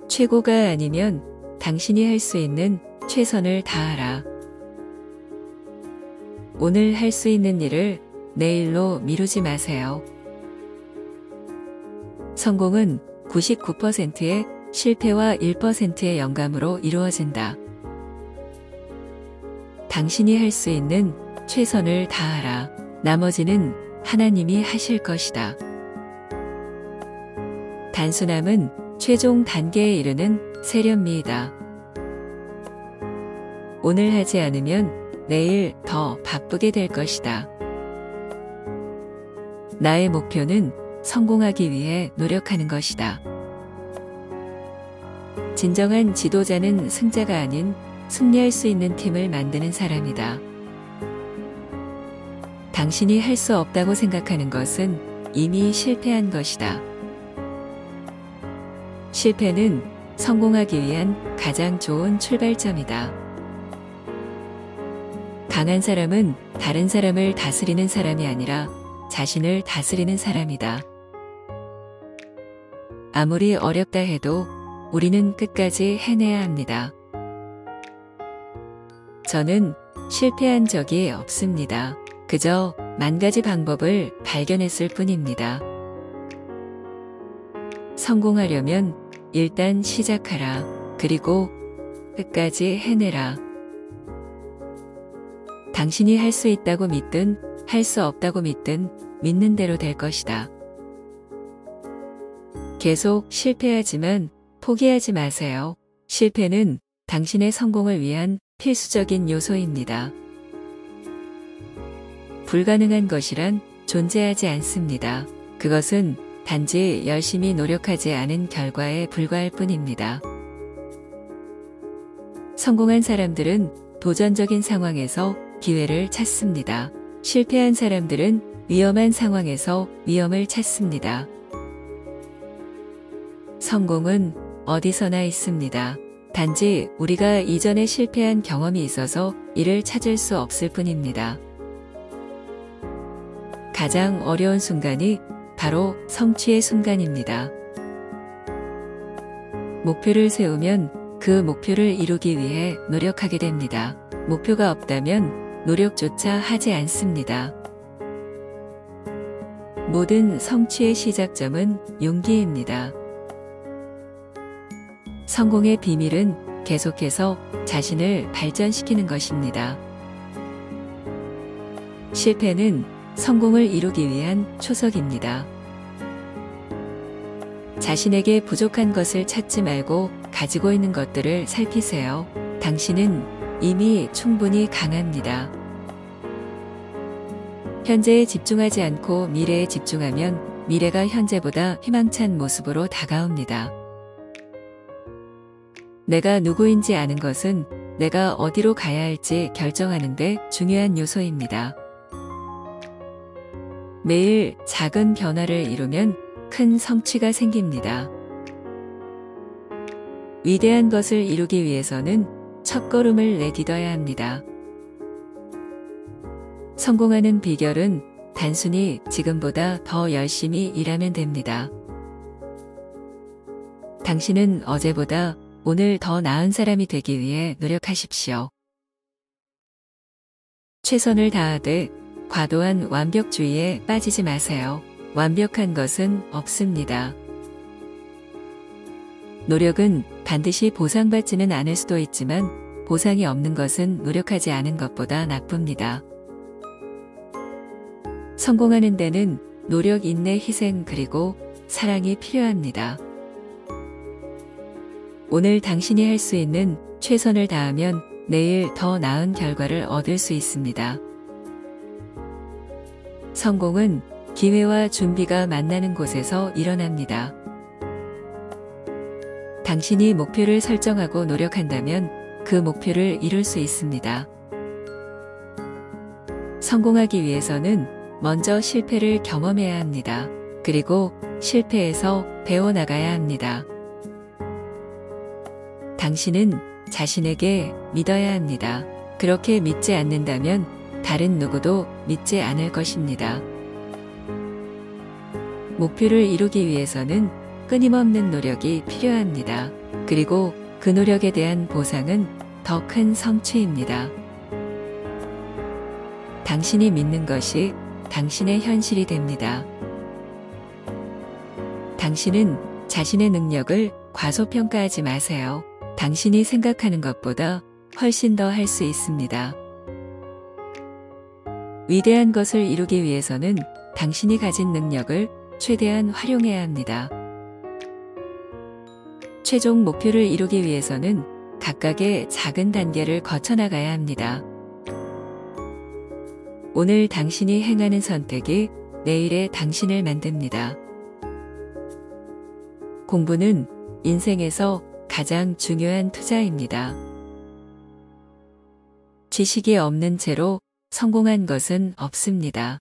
최고가 아니면 당신이 할 수 있는 최선을 다하라. 오늘 할 수 있는 일을 내일로 미루지 마세요. 성공은 99%의 실패와 1%의 영감으로 이루어진다. 당신이 할 수 있는 최선을 다하라. 나머지는 하나님이 하실 것이다. 단순함은 최종 단계에 이르는 세련미이다. 오늘 하지 않으면 내일 더 바쁘게 될 것이다. 나의 목표는 성공하기 위해 노력하는 것이다. 진정한 지도자는 승자가 아닌 승리할 수 있는 팀을 만드는 사람이다. 당신이 할 수 없다고 생각하는 것은 이미 실패한 것이다. 실패는 성공하기 위한 가장 좋은 출발점이다. 강한 사람은 다른 사람을 다스리는 사람이 아니라 자신을 다스리는 사람이다. 아무리 어렵다 해도 우리는 끝까지 해내야 합니다. 저는 실패한 적이 없습니다. 그저 10,000가지 방법을 발견했을 뿐입니다. 성공하려면 일단 시작하라. 그리고 끝까지 해내라. 당신이 할 수 있다고 믿든 할 수 없다고 믿든 믿는 대로 될 것이다. 계속 실패하지만 포기하지 마세요. 실패는 당신의 성공을 위한 필수적인 요소입니다. 불가능한 것이란 존재하지 않습니다. 그것은 단지 열심히 노력하지 않은 결과에 불과할 뿐입니다. 성공한 사람들은 도전적인 상황에서 기회를 찾습니다. 실패한 사람들은 위험한 상황에서 위험을 찾습니다. 성공은 어디서나 있습니다. 단지 우리가 이전에 실패한 경험이 있어서 이를 찾을 수 없을 뿐입니다. 가장 어려운 순간이 바로 성취의 순간입니다. 목표를 세우면 그 목표를 이루기 위해 노력하게 됩니다. 목표가 없다면 노력조차 하지 않습니다. 모든 성취의 시작점은 용기입니다. 성공의 비밀은 계속해서 자신을 발전시키는 것입니다. 실패는 성공을 이루기 위한 초석입니다. 자신에게 부족한 것을 찾지 말고 가지고 있는 것들을 살피세요. 당신은 이미 충분히 강합니다. 현재에 집중하지 않고 미래에 집중하면 미래가 현재보다 희망찬 모습으로 다가옵니다. 내가 누구인지 아는 것은 내가 어디로 가야 할지 결정하는 데 중요한 요소입니다. 매일 작은 변화를 이루면 큰 성취가 생깁니다. 위대한 것을 이루기 위해서는 첫걸음을 내딛어야 합니다. 성공하는 비결은 단순히 지금보다 더 열심히 일하면 됩니다. 당신은 어제보다 오늘 더 나은 사람이 되기 위해 노력하십시오. 최선을 다하되 과도한 완벽주의에 빠지지 마세요. 완벽한 것은 없습니다. 노력은 반드시 보상받지는 않을 수도 있지만 보상이 없는 것은 노력하지 않은 것보다 나쁩니다. 성공하는 데는 노력, 인내, 희생 그리고 사랑이 필요합니다. 오늘 당신이 할 수 있는 최선을 다하면 내일 더 나은 결과를 얻을 수 있습니다. 성공은 기회와 준비가 만나는 곳에서 일어납니다. 당신이 목표를 설정하고 노력한다면 그 목표를 이룰 수 있습니다. 성공하기 위해서는 먼저 실패를 경험해야 합니다. 그리고 실패에서 배워나가야 합니다. 당신은 자신에게 믿어야 합니다. 그렇게 믿지 않는다면 다른 누구도 믿지 않을 것입니다. 목표를 이루기 위해서는 끊임없는 노력이 필요합니다. 그리고 그 노력에 대한 보상은 더 큰 성취입니다. 당신이 믿는 것이 당신의 현실이 됩니다. 당신은 자신의 능력을 과소평가하지 마세요. 당신이 생각하는 것보다 훨씬 더 할 수 있습니다. 위대한 것을 이루기 위해서는 당신이 가진 능력을 최대한 활용해야 합니다. 최종 목표를 이루기 위해서는 각각의 작은 단계를 거쳐나가야 합니다. 오늘 당신이 행하는 선택이 내일의 당신을 만듭니다. 공부는 인생에서 가장 중요한 투자입니다. 지식이 없는 채로 성공한 것은 없습니다.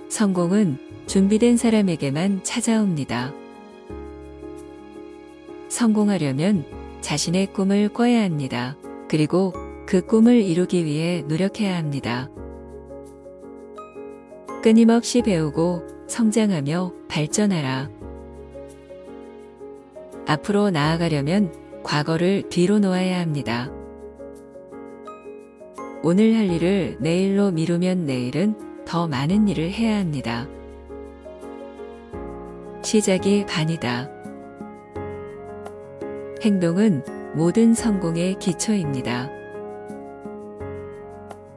성공은 준비된 사람에게만 찾아옵니다. 성공하려면 자신의 꿈을 꿔야 합니다. 그리고 그 꿈을 이루기 위해 노력해야 합니다. 끊임없이 배우고 성장하며 발전하라. 앞으로 나아가려면 과거를 뒤로 놓아야 합니다. 오늘 할 일을 내일로 미루면 내일은 더 많은 일을 해야 합니다. 시작이 반이다. 행동은 모든 성공의 기초입니다.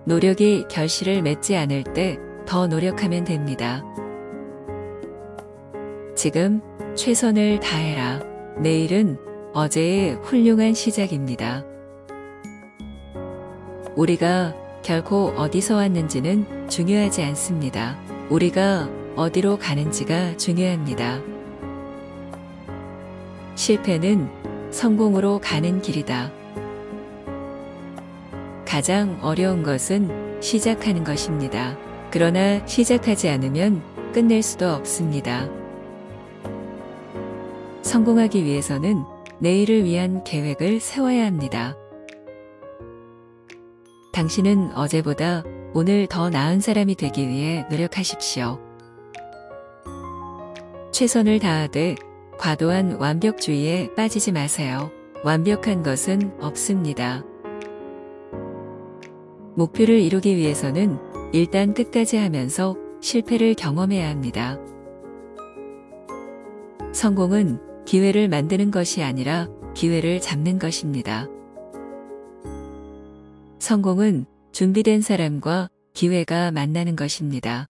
노력이 결실을 맺지 않을 때 더 노력하면 됩니다. 지금 최선을 다해라. 내일은 어제의 훌륭한 시작입니다. 우리가 결코 어디서 왔는지는 중요하지 않습니다. 우리가 어디로 가는지가 중요합니다. 실패는 성공으로 가는 길이다. 가장 어려운 것은 시작하는 것입니다. 그러나 시작하지 않으면 끝낼 수도 없습니다. 성공하기 위해서는 내일을 위한 계획을 세워야 합니다. 당신은 어제보다 오늘 더 나은 사람이 되기 위해 노력하십시오. 최선을 다하되 과도한 완벽주의에 빠지지 마세요. 완벽한 것은 없습니다. 목표를 이루기 위해서는 일단 끝까지 하면서 실패를 경험해야 합니다. 성공은 기회를 만드는 것이 아니라 기회를 잡는 것입니다. 성공은 준비된 사람과 기회가 만나는 것입니다.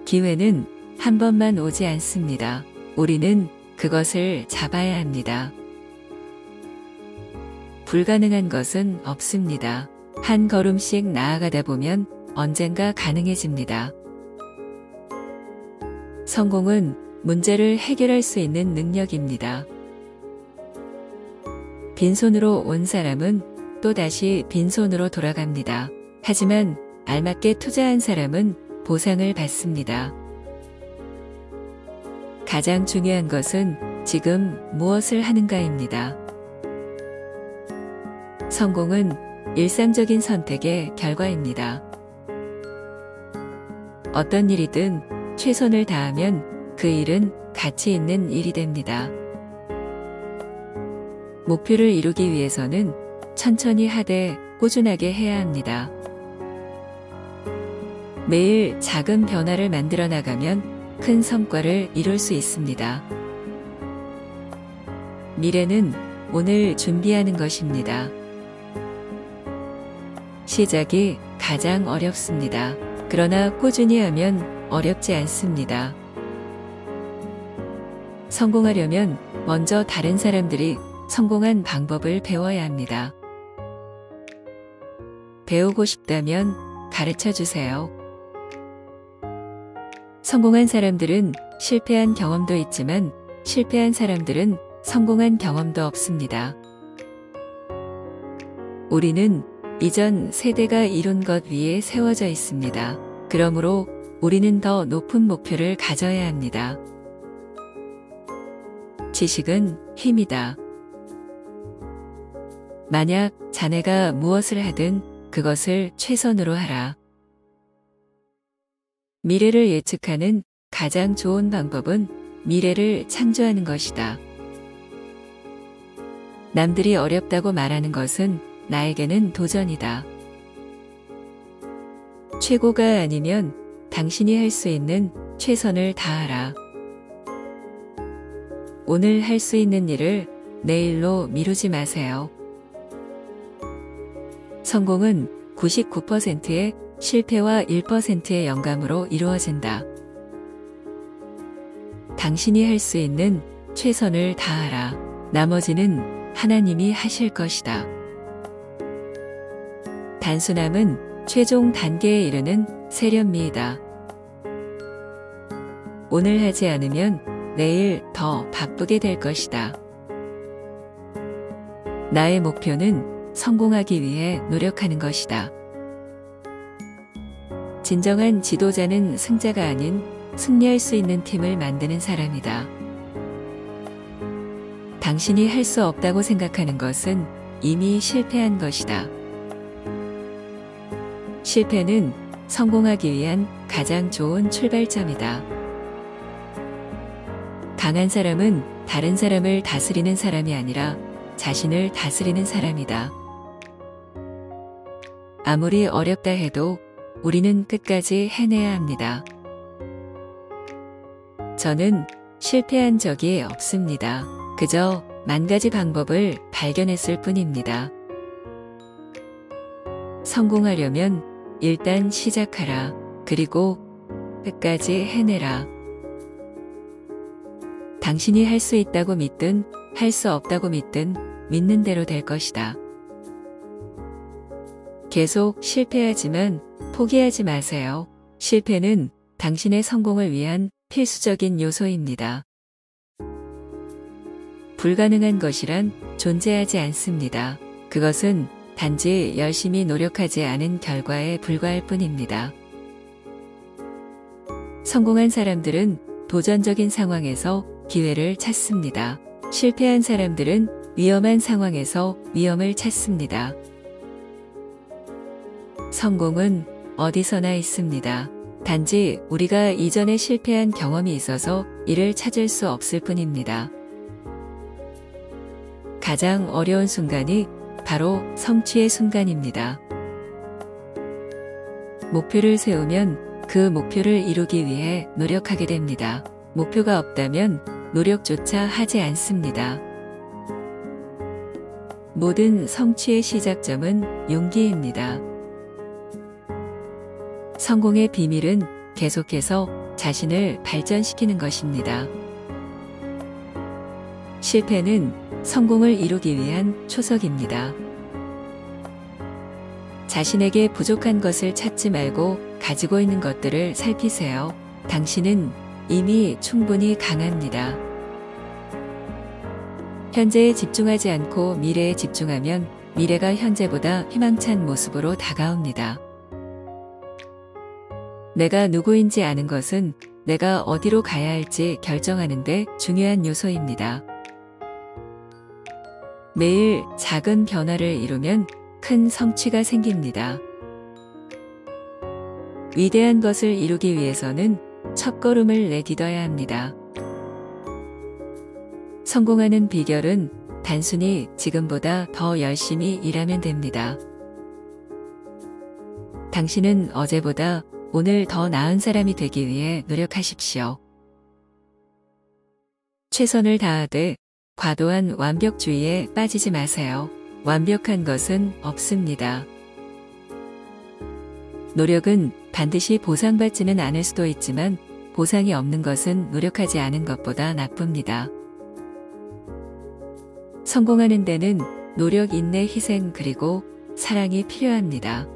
기회는 한 번만 오지 않습니다. 우리는 그것을 잡아야 합니다. 불가능한 것은 없습니다. 한 걸음씩 나아가다 보면 언젠가 가능해집니다. 성공은 문제를 해결할 수 있는 능력입니다. 빈손으로 온 사람은 또다시 빈손으로 돌아갑니다. 하지만 알맞게 투자한 사람은 보상을 받습니다. 가장 중요한 것은 지금 무엇을 하는가입니다. 성공은 일상적인 선택의 결과입니다. 어떤 일이든 최선을 다하면 그 일은 가치 있는 일이 됩니다. 목표를 이루기 위해서는 천천히 하되 꾸준하게 해야 합니다. 매일 작은 변화를 만들어 나가면 큰 성과를 이룰 수 있습니다. 미래는 오늘 준비하는 것입니다. 시작이 가장 어렵습니다. 그러나 꾸준히 하면 어렵지 않습니다. 성공하려면 먼저 다른 사람들이 성공한 방법을 배워야 합니다. 배우고 싶다면 가르쳐 주세요. 성공한 사람들은 실패한 경험도 있지만 실패한 사람들은 성공한 경험도 없습니다. 우리는 이전 세대가 이룬 것 위에 세워져 있습니다. 그러므로 우리는 더 높은 목표를 가져야 합니다. 지식은 힘이다. 만약 자네가 무엇을 하든 그것을 최선으로 하라. 미래를 예측하는 가장 좋은 방법은 미래를 창조하는 것이다. 남들이 어렵다고 말하는 것은 나에게는 도전이다. 최고가 아니면 당신이 할 수 있는 최선을 다하라. 오늘 할 수 있는 일을 내일로 미루지 마세요. 성공은 99%의 실패와 1%의 영감으로 이루어진다. 당신이 할 수 있는 최선을 다하라. 나머지는 하나님이 하실 것이다. 단순함은 최종 단계에 이르는 세련미이다. 오늘 하지 않으면 내일 더 바쁘게 될 것이다. 나의 목표는 성공하기 위해 노력하는 것이다. 진정한 지도자는 승자가 아닌 승리할 수 있는 팀을 만드는 사람이다. 당신이 할 수 없다고 생각하는 것은 이미 실패한 것이다. 실패는 성공하기 위한 가장 좋은 출발점이다. 강한 사람은 다른 사람을 다스리는 사람이 아니라 자신을 다스리는 사람이다. 아무리 어렵다 해도 우리는 끝까지 해내야 합니다. 저는 실패한 적이 없습니다. 그저 10,000가지 방법을 발견했을 뿐입니다. 성공하려면 일단 시작하라. 그리고 끝까지 해내라. 당신이 할 수 있다고 믿든 할 수 없다고 믿든 믿는 대로 될 것이다. 계속 실패하지만 포기하지 마세요. 실패는 당신의 성공을 위한 필수적인 요소입니다. 불가능한 것이란 존재하지 않습니다. 그것은 단지 열심히 노력하지 않은 결과에 불과할 뿐입니다. 성공한 사람들은 도전적인 상황에서 기회를 찾습니다. 실패한 사람들은 위험한 상황에서 위험을 찾습니다. 성공은 어디서나 있습니다. 단지 우리가 이전에 실패한 경험이 있어서 이를 찾을 수 없을 뿐입니다. 가장 어려운 순간이 바로 성취의 순간입니다. 목표를 세우면 그 목표를 이루기 위해 노력하게 됩니다. 목표가 없다면 노력조차 하지 않습니다. 모든 성취의 시작점은 용기입니다. 성공의 비밀은 계속해서 자신을 발전시키는 것입니다. 실패는 성공을 이루기 위한 초석입니다. 자신에게 부족한 것을 찾지 말고 가지고 있는 것들을 살피세요. 당신은 이미 충분히 강합니다. 현재에 집중하지 않고 미래에 집중하면 미래가 현재보다 희망찬 모습으로 다가옵니다. 내가 누구인지 아는 것은 내가 어디로 가야 할지 결정하는 데 중요한 요소입니다. 매일 작은 변화를 이루면 큰 성취가 생깁니다. 위대한 것을 이루기 위해서는 첫걸음을 내딛어야 합니다. 성공하는 비결은 단순히 지금보다 더 열심히 일하면 됩니다. 당신은 어제보다 오늘 더 나은 사람이 되기 위해 노력하십시오. 최선을 다하되 과도한 완벽주의에 빠지지 마세요. 완벽한 것은 없습니다. 노력은 반드시 보상받지는 않을 수도 있지만 보상이 없는 것은 노력하지 않은 것보다 나쁩니다. 성공하는 데는 노력, 인내, 희생 그리고 사랑이 필요합니다.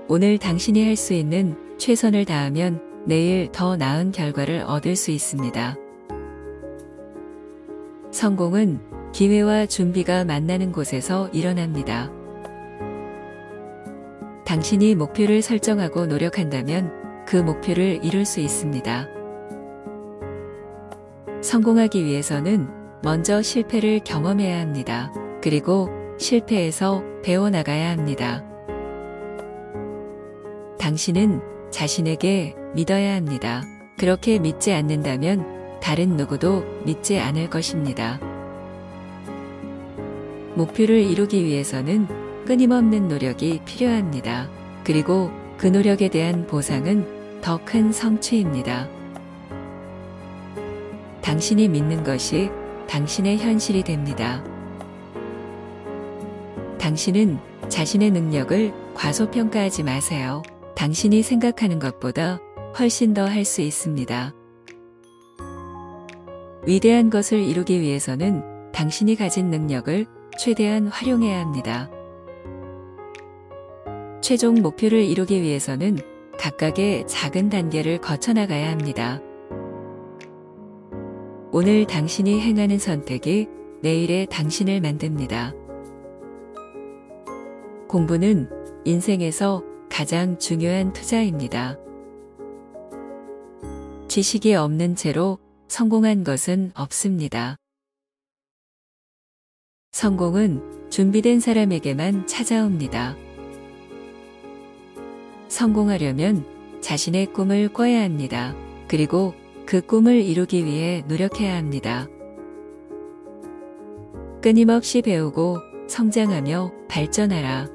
오늘 당신이 할 수 있는 최선을 다하면 내일 더 나은 결과를 얻을 수 있습니다. 성공은 기회와 준비가 만나는 곳에서 일어납니다. 당신이 목표를 설정하고 노력한다면 그 목표를 이룰 수 있습니다. 성공하기 위해서는 먼저 실패를 경험해야 합니다. 그리고 실패에서 배워나가야 합니다. 당신은 자신에게 믿어야 합니다. 그렇게 믿지 않는다면 다른 누구도 믿지 않을 것입니다. 목표를 이루기 위해서는 끊임없는 노력이 필요합니다. 그리고 그 노력에 대한 보상은 더 큰 성취입니다. 당신이 믿는 것이 당신의 현실이 됩니다. 당신은 자신의 능력을 과소평가하지 마세요. 당신이 생각하는 것보다 훨씬 더 할 수 있습니다. 위대한 것을 이루기 위해서는 당신이 가진 능력을 최대한 활용해야 합니다. 최종 목표를 이루기 위해서는 각각의 작은 단계를 거쳐나가야 합니다. 오늘 당신이 행하는 선택이 내일의 당신을 만듭니다. 공부는 인생에서 가장 중요한 투자입니다. 지식이 없는 채로 성공한 것은 없습니다. 성공은 준비된 사람에게만 찾아옵니다. 성공하려면 자신의 꿈을 꿔야 합니다. 그리고 그 꿈을 이루기 위해 노력해야 합니다. 끊임없이 배우고 성장하며 발전하라.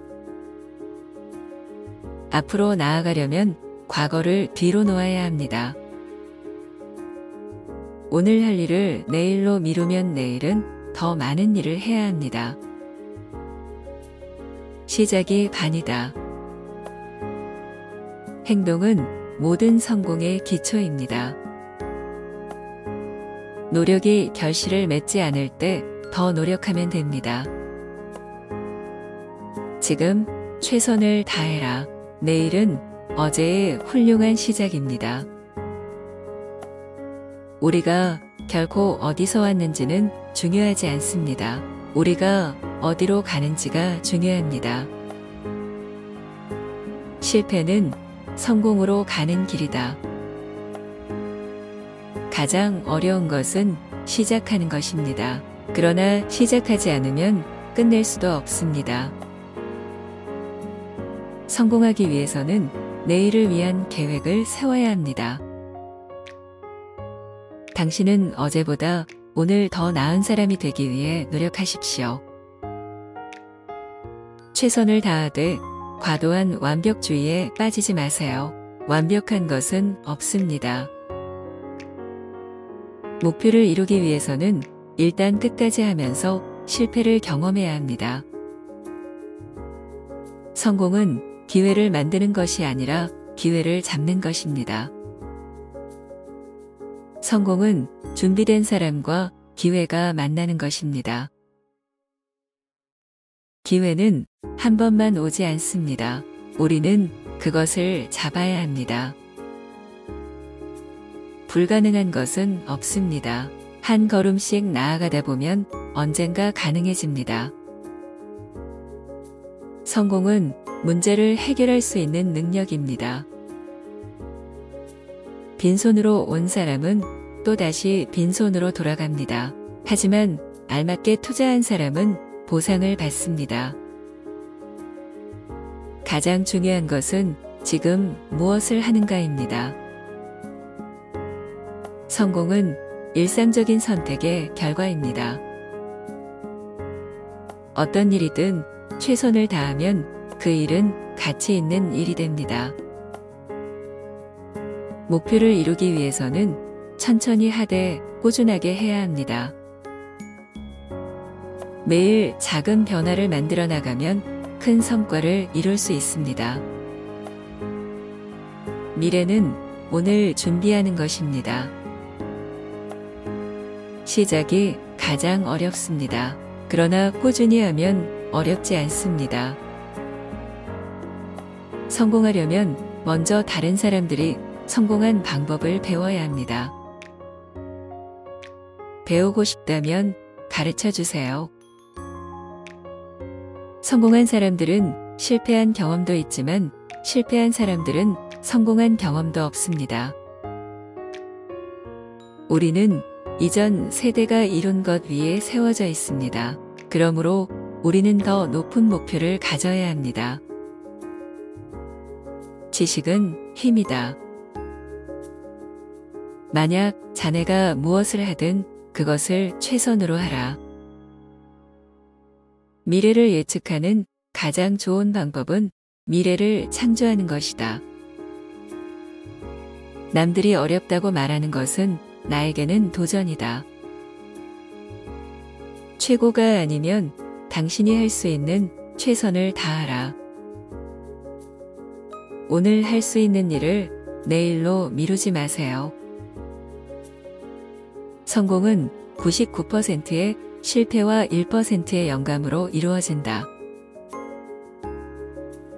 앞으로 나아가려면 과거를 뒤로 놓아야 합니다. 오늘 할 일을 내일로 미루면 내일은 더 많은 일을 해야 합니다. 시작이 반이다. 행동은 모든 성공의 기초입니다. 노력이 결실을 맺지 않을 때 더 노력하면 됩니다. 지금 최선을 다해라. 내일은 어제의 훌륭한 시작입니다. 우리가 결코 어디서 왔는지는 중요하지 않습니다. 우리가 어디로 가는지가 중요합니다. 실패는 성공으로 가는 길이다. 가장 어려운 것은 시작하는 것입니다. 그러나 시작하지 않으면 끝낼 수도 없습니다. 성공하기 위해서는 내일을 위한 계획을 세워야 합니다. 당신은 어제보다 오늘 더 나은 사람이 되기 위해 노력하십시오. 최선을 다하되 과도한 완벽주의에 빠지지 마세요. 완벽한 것은 없습니다. 목표를 이루기 위해서는 일단 끝까지 하면서 실패를 경험해야 합니다. 성공은 기회를 만드는 것이 아니라 기회를 잡는 것입니다. 성공은 준비된 사람과 기회가 만나는 것입니다. 기회는 한 번만 오지 않습니다. 우리는 그것을 잡아야 합니다. 불가능한 것은 없습니다. 한 걸음씩 나아가다 보면 언젠가 가능해집니다. 성공은 문제를 해결할 수 있는 능력입니다. 빈손으로 온 사람은 또다시 빈손으로 돌아갑니다. 하지만 알맞게 투자한 사람은 보상을 받습니다. 가장 중요한 것은 지금 무엇을 하는가입니다. 성공은 일상적인 선택의 결과입니다. 어떤 일이든 최선을 다하면 그 일은 가치 있는 일이 됩니다. 목표를 이루기 위해서는 천천히 하되 꾸준하게 해야 합니다. 매일 작은 변화를 만들어 나가면 큰 성과를 이룰 수 있습니다. 미래는 오늘 준비하는 것입니다. 시작이 가장 어렵습니다. 그러나 꾸준히 하면 어렵지 않습니다. 성공하려면 먼저 다른 사람들이 성공한 방법을 배워야 합니다. 배우고 싶다면 가르쳐 주세요. 성공한 사람들은 실패한 경험도 있지만 실패한 사람들은 성공한 경험도 없습니다. 우리는 이전 세대가 이룬 것 위에 세워져 있습니다. 그러므로 우리는 더 높은 목표를 가져야 합니다. 지식은 힘이다. 만약 자네가 무엇을 하든 그것을 최선으로 하라. 미래를 예측하는 가장 좋은 방법은 미래를 창조하는 것이다. 남들이 어렵다고 말하는 것은 나에게는 도전이다. 최고가 아니면 당신이 할 수 있는 최선을 다하라. 오늘 할 수 있는 일을 내일로 미루지 마세요. 성공은 99%의 실패와 1%의 영감으로 이루어진다.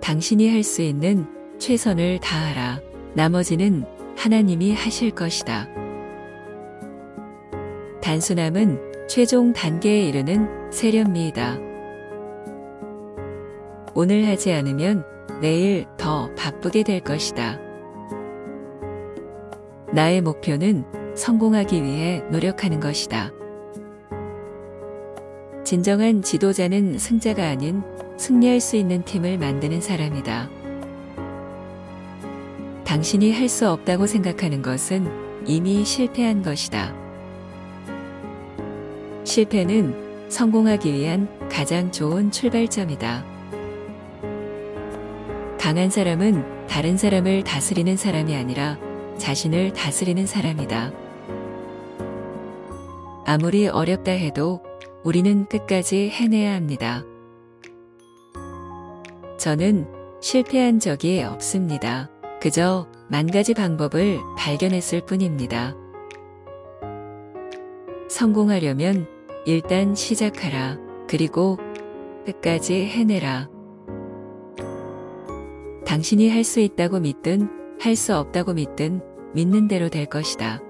당신이 할 수 있는 최선을 다하라. 나머지는 하나님이 하실 것이다. 단순함은 최종 단계에 이르는 세련미이다. 오늘 하지 않으면 내일 더 바쁘게 될 것이다. 나의 목표는 성공하기 위해 노력하는 것이다. 진정한 지도자는 승자가 아닌 승리할 수 있는 팀을 만드는 사람이다. 당신이 할 수 없다고 생각하는 것은 이미 실패한 것이다. 실패는 성공하기 위한 가장 좋은 출발점이다. 강한 사람은 다른 사람을 다스리는 사람이 아니라 자신을 다스리는 사람이다. 아무리 어렵다 해도 우리는 끝까지 해내야 합니다. 저는 실패한 적이 없습니다. 그저 10,000가지 방법을 발견했을 뿐입니다. 성공하려면 일단 시작하라. 그리고 끝까지 해내라. 당신이 할 수 있다고 믿든 할 수 없다고 믿든 믿는 대로 될 것이다.